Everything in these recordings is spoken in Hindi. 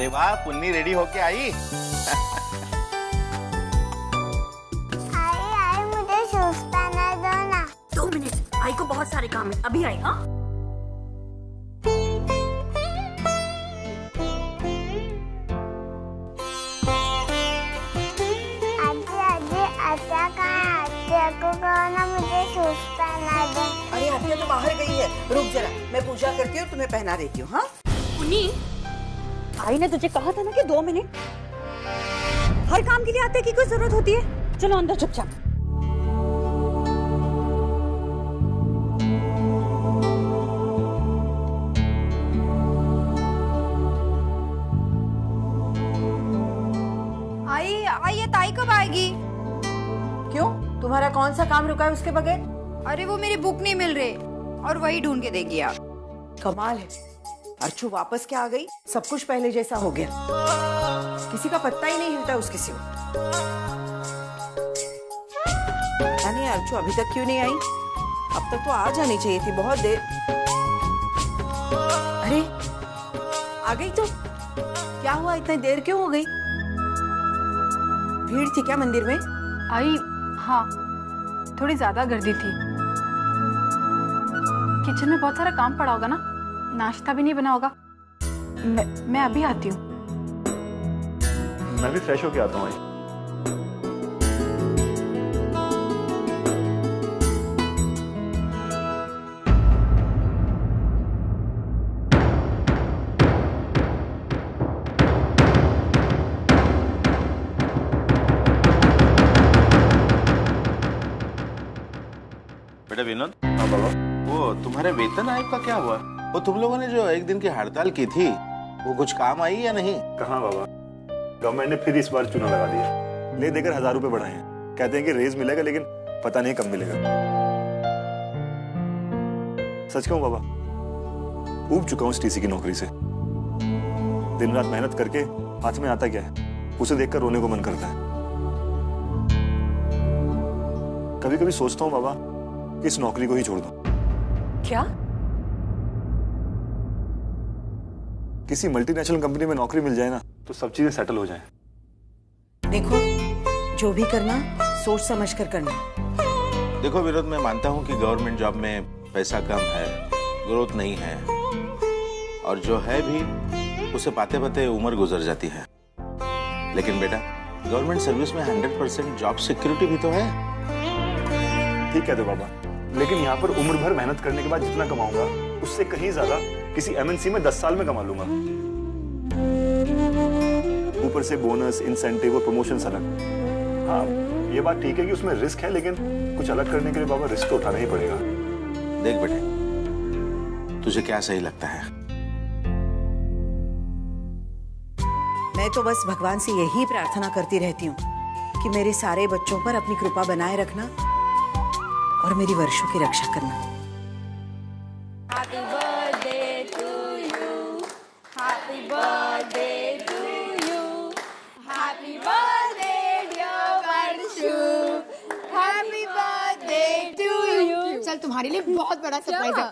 अरे वाह, पुन्नी रेडी होके आई। आई मुझे शूज पहना दो ना। 2 मिनट, आई को बहुत सारे काम है, अभी आई। हाँ आत्या कहाँ है? आत्या को कहो ना मुझे शूज पहना दो। अरे आत्या तो बाहर गई है, रुक जरा, मैं पूजा करती हूँ, तुम्हें पहना देती हूँ। हाँ पुन्नी, आई ने तुझे कहा था ना कि 2 मिनट। हर काम के लिए आते की कोई जरूरत होती है? चलो अंदर चुपचाप। आई ये ताई कब आएगी? क्यों, तुम्हारा कौन सा काम रुका है उसके बगैर? अरे वो मेरी बुक नहीं मिल रही और वही ढूंढ के देगी आप। कमाल है, अर्चू वापस क्या आ गई, सब कुछ पहले जैसा हो गया, किसी का पत्ता ही नहीं हिलता उसके सिवा। यानी अर्चू अभी तक क्यों नहीं आई? अब तक तो आ जानी चाहिए थी, बहुत देर। अरे आ गई तो क्या हुआ, इतनी देर क्यों हो गई? भीड़ थी क्या मंदिर में? आई हाँ, थोड़ी ज्यादा गर्दी थी। किचन में बहुत सारा काम पड़ा होगा ना, नाश्ता भी नहीं बना होगा। मैं अभी आती हूँ। मैं भी फ्रेश होके आता हूँ। बेटा विनोद। हाँ बाबा। वो तुम्हारे वेतन आयोग का क्या हुआ? वो तुम लोगों ने जो एक दिन की हड़ताल की थी, वो कुछ काम आई या नहीं? कहाँ बाबा, गवर्नमेंट ने फिर इस बार चूना लगा दिया, ले देकर 1000 रुपए बढ़ाए हैं। कहते हैं कि रेज मिलेगा, लेकिन पता नहीं कब मिलेगा। सच कहूं बाबा, ऊब चुका हूं इस टीसी की नौकरी से। दिन रात मेहनत करके हाथ में आता क्या है, उसे देखकर रोने को मन करता है। कभी कभी सोचता हूं बाबा कि इस नौकरी को ही छोड़ दूं। क्या? किसी मल्टीनेशनल कंपनी में नौकरी मिल जाए ना, तो सब चीजें सेटल हो जाएं। देखो, जो भी करना सोच समझ कर करना। देखो विनोद, मैं मानता हूँ कि गवर्नमेंट जॉब में पैसा कम है, ग्रोथ नहीं है, और जो है भी उसे पाते पाते उम्र गुजर जाती है। लेकिन बेटा, गवर्नमेंट सर्विस में 100% जॉब सिक्योरिटी भी तो है। ठीक कहते बाबा, लेकिन यहाँ पर उम्र भर मेहनत करने के बाद जितना कमाऊंगा, उससे कहीं ज्यादा किसी एमएनसी में 10 साल में कमा लूंगा। ऊपर से बोनस, इंसेंटिव और प्रमोशन अलग। हाँ, ये बात ठीक है कि उसमें रिस्क है, लेकिन कुछ अलग करने के लिए बाबा रिस्क तो उठाना ही पड़ेगा। देख बेटे, तुझे क्या सही लगता है? मैं तो बस भगवान से यही प्रार्थना करती रहती हूँ कि मेरे सारे बच्चों पर अपनी कृपा बनाए रखना और मेरी वर्षों की रक्षा करना। Happy birthday to you, happy birthday to you, happy birthday dear Varshu, happy birthday to you। चल तुम्हारे लिए बहुत बड़ा सरप्राइज है।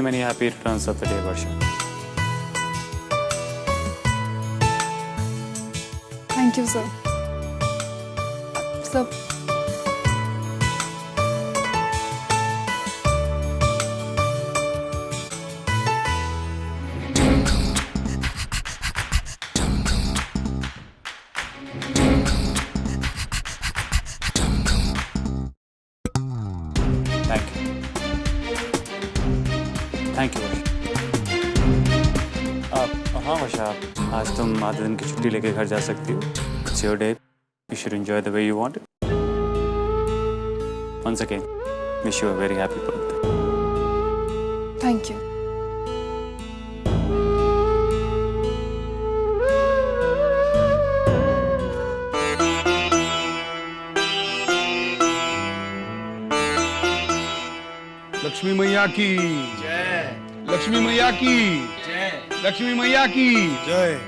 Many happy returns of the day, Varsha. Thank you, sir. Sir. Thank you Varsha. हाँ वर्षा, आज तुम आधे दिन की छुट्टी लेके घर जा सकती हो। It's your day, you should enjoy the way you want it. Once again wish you a very happy birthday. Thank you. Lakshmi मैया की जय। लक्ष्मी मैया की जय। लक्ष्मी मैया की जय।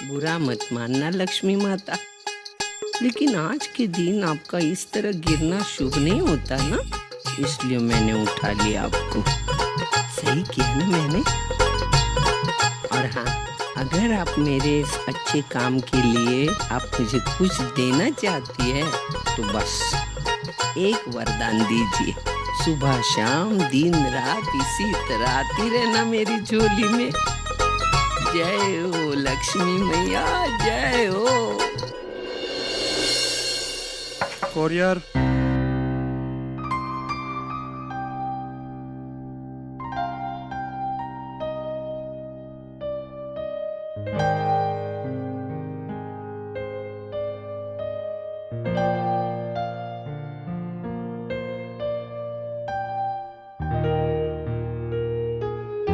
बुरा मत मानना लक्ष्मी माता, लेकिन आज के दिन आपका इस तरह गिरना शुभ नहीं होता ना, इसलिए मैंने उठा लिया आपको। सही किया ना मैंने। और हाँ, अगर आप मेरे इस अच्छे काम के लिए आप मुझे कुछ देना चाहती है तो बस एक वरदान दीजिए, सुबह शाम दिन रात इसी तरह आती रहना मेरी झोली में। जय हो लक्ष्मी मैया, जय हो। कोरियर।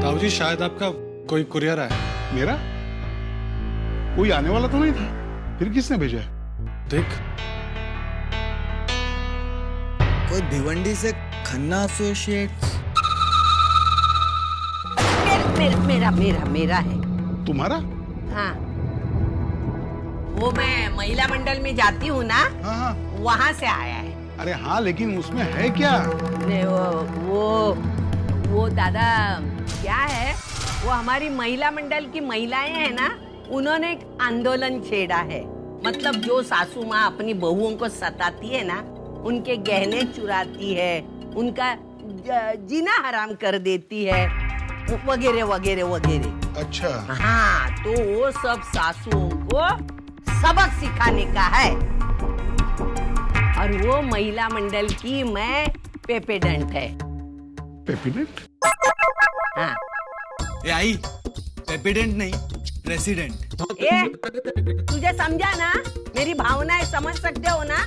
ताऊ जी, शायद आपका कोई कुरियर आया। मेरा? कोई आने वाला तो नहीं था, फिर किसने भेजा है? देख। कोई भिवंडी से खन्ना एसोसिएट्स। मेरा है। तुम्हारा? हाँ, वो मैं महिला मंडल में जाती हूँ ना। हाँ। वहाँ से आया है। अरे हाँ, लेकिन उसमें है क्या? नहीं, वो दादा क्या है, वो हमारी महिला मंडल की महिलाएं हैं ना, उन्होंने एक आंदोलन छेड़ा है। मतलब जो सासू माँ अपनी बहुओं को सताती है ना, उनके गहने चुराती है, उनका जीना हराम कर देती है, वगैरह वगैरह वगैरह। अच्छा। हाँ, तो वो सब सासुओं को सबक सिखाने का है। और वो महिला मंडल की मैं प्रेसिडेंट है। प्रेसिडेंट? हाँ। ए आई, प्रेसिडेंट नहीं, प्रेसिडेंट। ए, तुझे समझा ना? मेरी भावनाएं समझ सकते हो ना?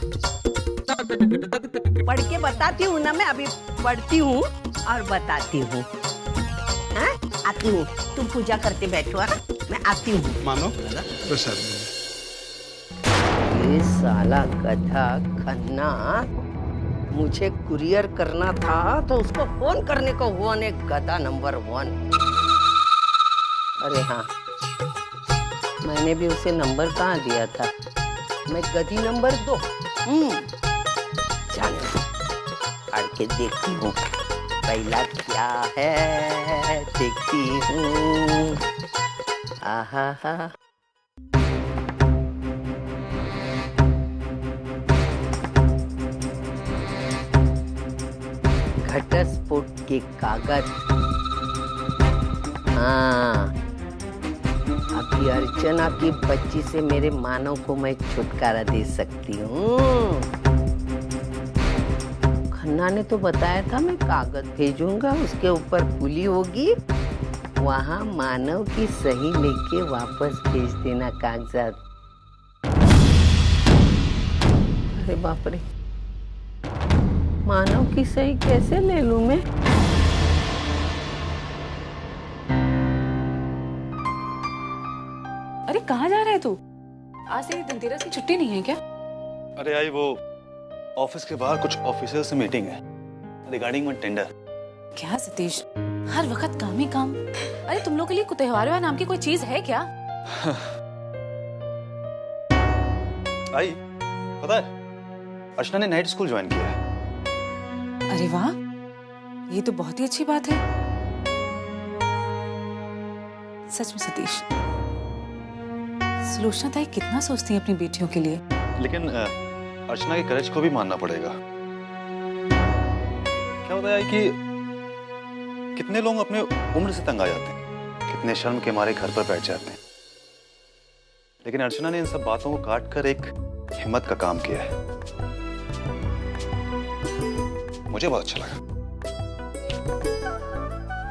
पढ़ के बताती हूँ ना, मैं अभी पढ़ती हूँ और बताती हूँ। हाँ, आती हूँ। तुम पूजा करते बैठो, हाँ? मैं आती हूँ। मानो प्रसाद। ये साला गधा खन्ना मुझे कुरियर करना था तो उसको फोन करने को हुआ ने गधा नंबर 1। अरे हाँ, मैंने भी उसे नंबर कहाँ दिया था, मैं गधी नंबर 2। चल पढ़ के देखती हूँ पहला क्या है, देखती हूँ। आहा हा। घटस्फोट के कागज। हाँ, अभी अर्चना की बच्ची से मेरे मानव को मैं छुटकारा दे सकती हूँ। खन्ना ने तो बताया था मैं कागज भेजूंगा, उसके ऊपर पुली होगी, वहाँ मानव की सही लेके वापस भेज देना कागजात। अरे बाप रे, मानव की सही कैसे ले लूं मैं? अरे कहाँ जा रहे तू? आज तेरी धनतेरस की छुट्टी नहीं है क्या? अरे आई, वो ऑफिस के बाहर कुछ ऑफिसर्स से मीटिंग है। Regarding one tender. क्या सतीश, हर वक्त काम ही काम। अरे तुम लोग के लिए त्योहार नाम की कोई चीज है क्या? आई, पता है अर्चना ने नाइट स्कूल ज्वाइन किया है। अरे वाह, ये तो बहुत ही अच्छी बात है। सच में सतीश, सुलोचना ताई कितना सोचती है अपनी बेटियों के लिए। लेकिन अर्चना के करेज को भी मानना पड़ेगा। क्या होता है कि कितने लोग अपने उम्र से तंग आ जाते हैं, कितने शर्म के मारे घर पर बैठ जाते हैं, लेकिन अर्चना ने इन सब बातों को काट कर एक हिम्मत का काम किया है। मुझे बहुत अच्छा लगा।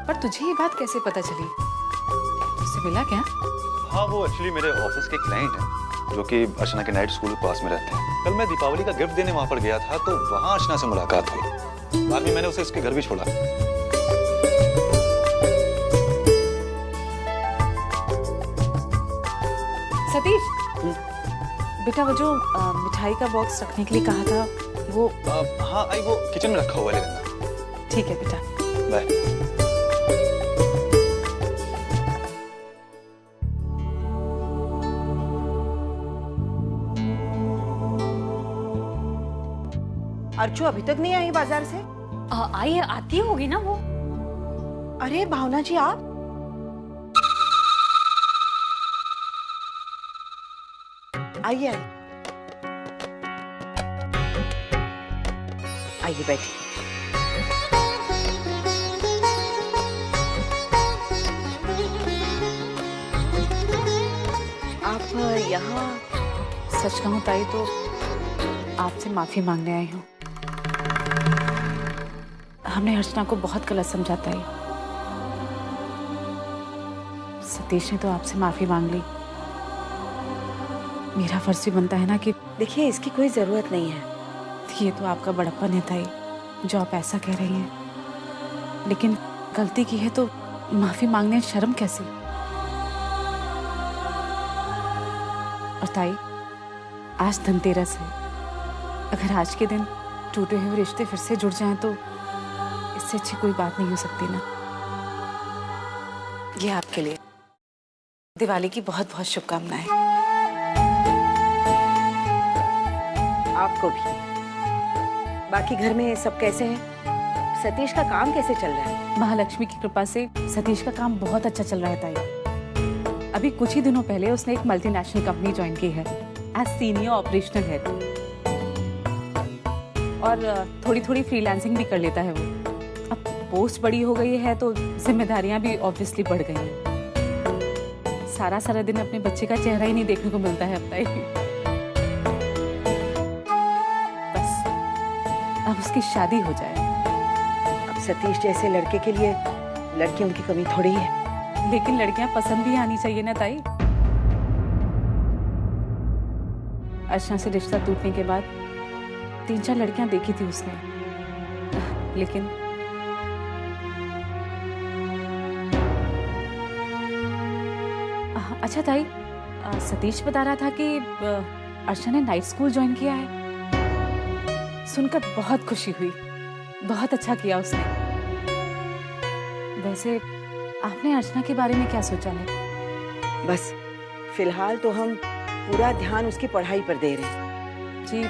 पर तुझे ये बात कैसे पता चली? उससे मिला क्या? हाँ, वो एक्चुअली मेरे ऑफिस के क्लाइंट हैं जो कि अर्चना के नाइट स्कूल के पास में रहते हैं। कल मैं दीपावली का गिफ्ट देने वहां पर गया था, तो वहां अर्चना से मुलाकात हुई। बाद में मैंने उसे उसके घर भी छोड़ा। सतीश, बेटा वो जो मिठाई का बॉक्स रखने के लिए कहा था वो हाँ आई, वो किचन में रखा हुआ है, ले लेना। ठीक है बेटा, बाय। अर्चू अभी तक नहीं आई बाजार से? आई है, आती होगी ना वो। अरे भावना जी, आप आइए आइए बैठिए। आप यहाँ? सच कहूँ ताई तो आपसे माफी मांगने आई हूँ। हमने अर्चना को बहुत गलत समझा ताई। सतीश ने तो आपसे माफी मांग ली, मेरा फर्ज भी बनता है ना कि। देखिए, इसकी कोई जरूरत नहीं है। ये तो आपका बड़प्पन है ताई, जो आप ऐसा कह रही हैं, लेकिन गलती की है तो माफी मांगने शर्म कैसे? और ताई, आज धनतेरस है। अगर आज के दिन टूटे हुए रिश्ते फिर से जुड़ जाएं तो इससे अच्छी कोई बात नहीं हो सकती ना। ये आपके लिए दिवाली की बहुत बहुत शुभकामनाएं। आपको भी। बाकी घर में सब कैसे हैं? सतीश का काम कैसे चल रहा है? महालक्ष्मी की कृपा से सतीश का काम बहुत अच्छा चल रहा है ताई। अभी कुछ ही दिनों पहले उसने एक मल्टीनेशनल कंपनी ज्वाइन की है एज सीनियर ऑपरेशनल हेड, और थोड़ी थोड़ी फ्रीलांसिंग भी कर लेता है वो। अब पोस्ट बड़ी हो गई है तो जिम्मेदारियां भी ऑब्वियसली बढ़ गई हैं। सारा सारा दिन अपने बच्चे का चेहरा ही नहीं देखने को मिलता है अब ताई। बस अब उसकी शादी हो जाए। अब सतीश जैसे लड़के के लिए लड़कियों की कमी थोड़ी है। लेकिन लड़कियां पसंद भी आनी चाहिए ना ताई। अर्चना से रिश्ता टूटने के बाद 3-4 लड़कियां देखी थी उसने, लेकिन अच्छा ताई, सतीश बता रहा था कि अर्चना ने नाइट स्कूल ज्वाइन किया है। सुनकर बहुत खुशी हुई, बहुत अच्छा किया उसने। वैसे आपने अर्चना के बारे में क्या सोचा है? बस फिलहाल तो हम पूरा ध्यान उसकी पढ़ाई पर दे रहे हैं। जी,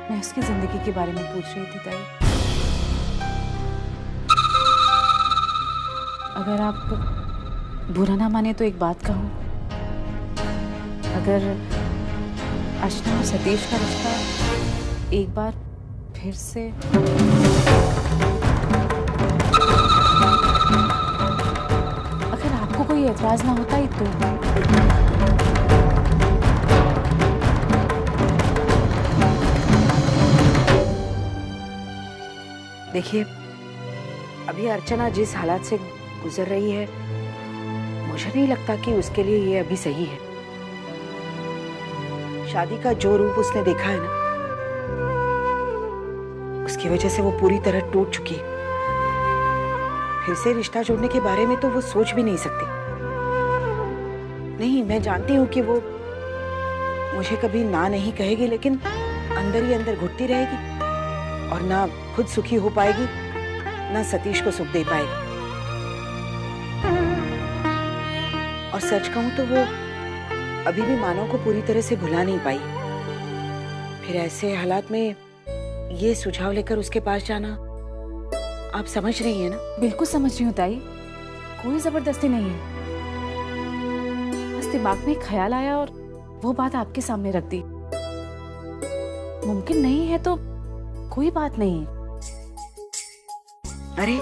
मैं उसकी जिंदगी के बारे में पूछ रही थी ताई। अगर आप बुरा ना माने तो एक बात कहूं, अगर अर्चना और सतीश का रिश्ता एक बार फिर से अगर आपको कोई एतराज ना होता ही तो। देखिए, अभी अर्चना जिस हालात से गुजर रही है, मुझे नहीं लगता कि उसके लिए ये अभी सही है। शादी का जो रूप उसने देखा है ना, उसकी वजह से वो पूरी तरह टूट चुकी है। फिर से रिश्ता जोड़ने के बारे में तो वो सोच भी नहीं सकती। नहीं, मैं जानती हूँ कि वो मुझे कभी ना नहीं कहेगी, लेकिन अंदर ही अंदर घुटती रहेगी और ना खुद सुखी हो पाएगी ना सतीश को सुख दे पाएगी। और सच कहूं तो वो अभी भी मानव को पूरी तरह से भुला नहीं पाई। फिर ऐसे हालात में ये सुझाव लेकर उसके पास जाना, आप समझ रही हैं ना? बिल्कुल समझ रही हूँ ताई, कोई जबरदस्ती नहीं है। बस दिमाग में एक ख्याल आया और वो बात आपके सामने रख दी। मुमकिन नहीं है तो कोई बात नहीं। अरे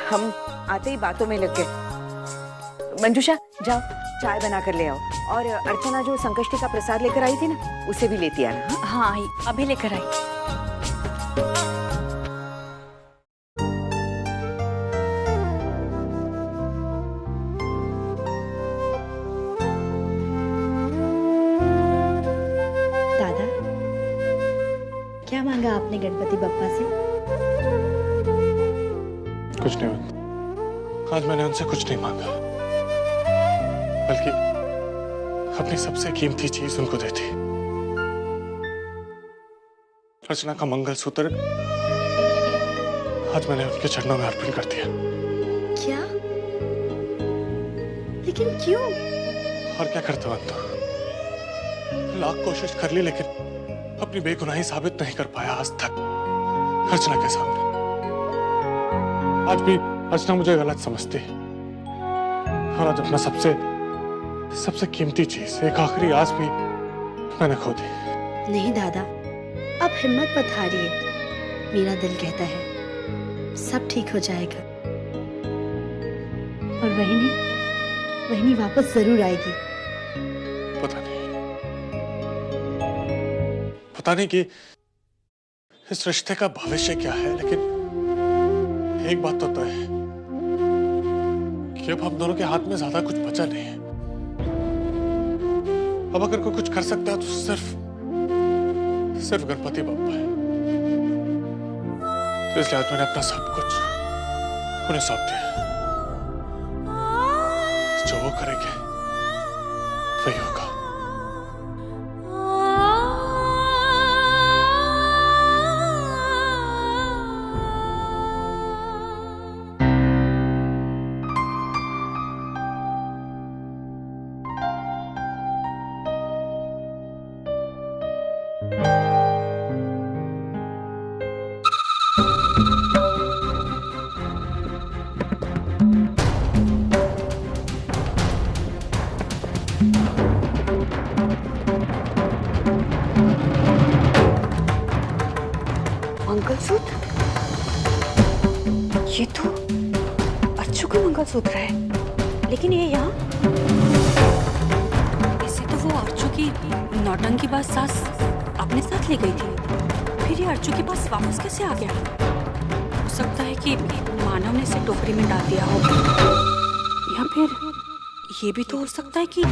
हम आते ही बातों में लग गए। मंजूषा जाओ चाय बना कर ले आओ, और अर्चना जो संकष्टी का प्रसाद लेकर आई थी ना, उसे भी लेती आना। हाँ आई, अभी लेकर आई। दादा, क्या मांगा आपने गणपति बप्पा से? कुछ नहीं, आज मैंने उनसे कुछ नहीं मांगा, बल्कि अपनी सबसे कीमती चीज उनको दी थी। अर्चना का मंगलसूत्र आज मैंने उनके चरणों में अर्पण कर दिया। क्या? लेकिन क्यों? और क्या करता हूं तो? लाख कोशिश कर ली लेकिन अपनी बेगुनाही साबित नहीं कर पाया आज तक अर्चना के सामने। आज भी अर्चना मुझे गलत समझती और आज अपना सबसे कीमती चीज, एक आखिरी आस भी मैंने खो दी। नहीं दादा, अब हिम्मत मत हारिए। मेरा दिल कहता है सब ठीक हो जाएगा। और वहीनी वापस जरूर आएगी। पता नहीं कि इस रिश्ते का भविष्य क्या है, लेकिन एक बात तो तय है कि अब हम दोनों के हाथ में ज्यादा कुछ बचा नहीं है। अब अगर कोई कुछ कर सकता है तो सिर्फ गणपति बप्पा है। तो इसलिए आज मैंने अपना सब कुछ उन्हें सौंप दिया। जो वो करेंगे वही होगा। मंगलसूत्र? ये तो अर्चू का मंगलसूत्र है, लेकिन ये यहाँ? इसे तो वो अर्चू की नौटंकी बाज सास अपने साथ ले गई थी, फिर ये अर्चू के पास वापस कैसे आ गया? हो सकता है कि मानव ने इसे टोकरी में डाल दिया हो, या फिर ये भी तो हो सकता है कि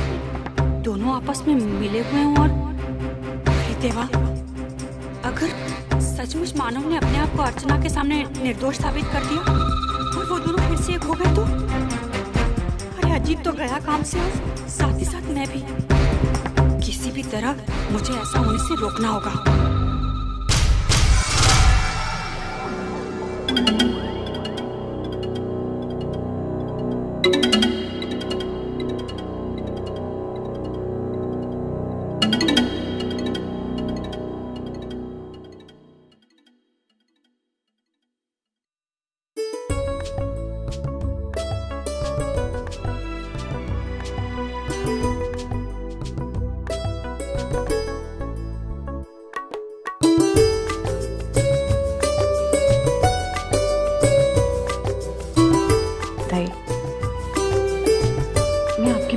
दोनों आपस में मिले हुए हों। और अरे देवा, अगर सचमुच मानव ने अपने आप को अर्चना के सामने निर्दोष साबित कर दिया और वो दोनों फिर से एक हो गए तो? अरे अजीब तो गया काम से, साथ ही साथ मैं भी। किसी भी तरह मुझे ऐसा होने से रोकना होगा।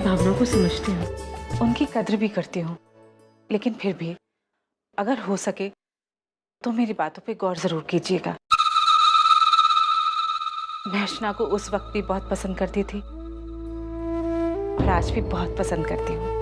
भावनाओं को समझती हूँ, उनकी कद्र भी करती हूँ, लेकिन फिर भी अगर हो सके तो मेरी बातों पे गौर जरूर कीजिएगा। मैं अर्चना को उस वक्त भी बहुत पसंद करती थी और आज भी बहुत पसंद करती हूँ।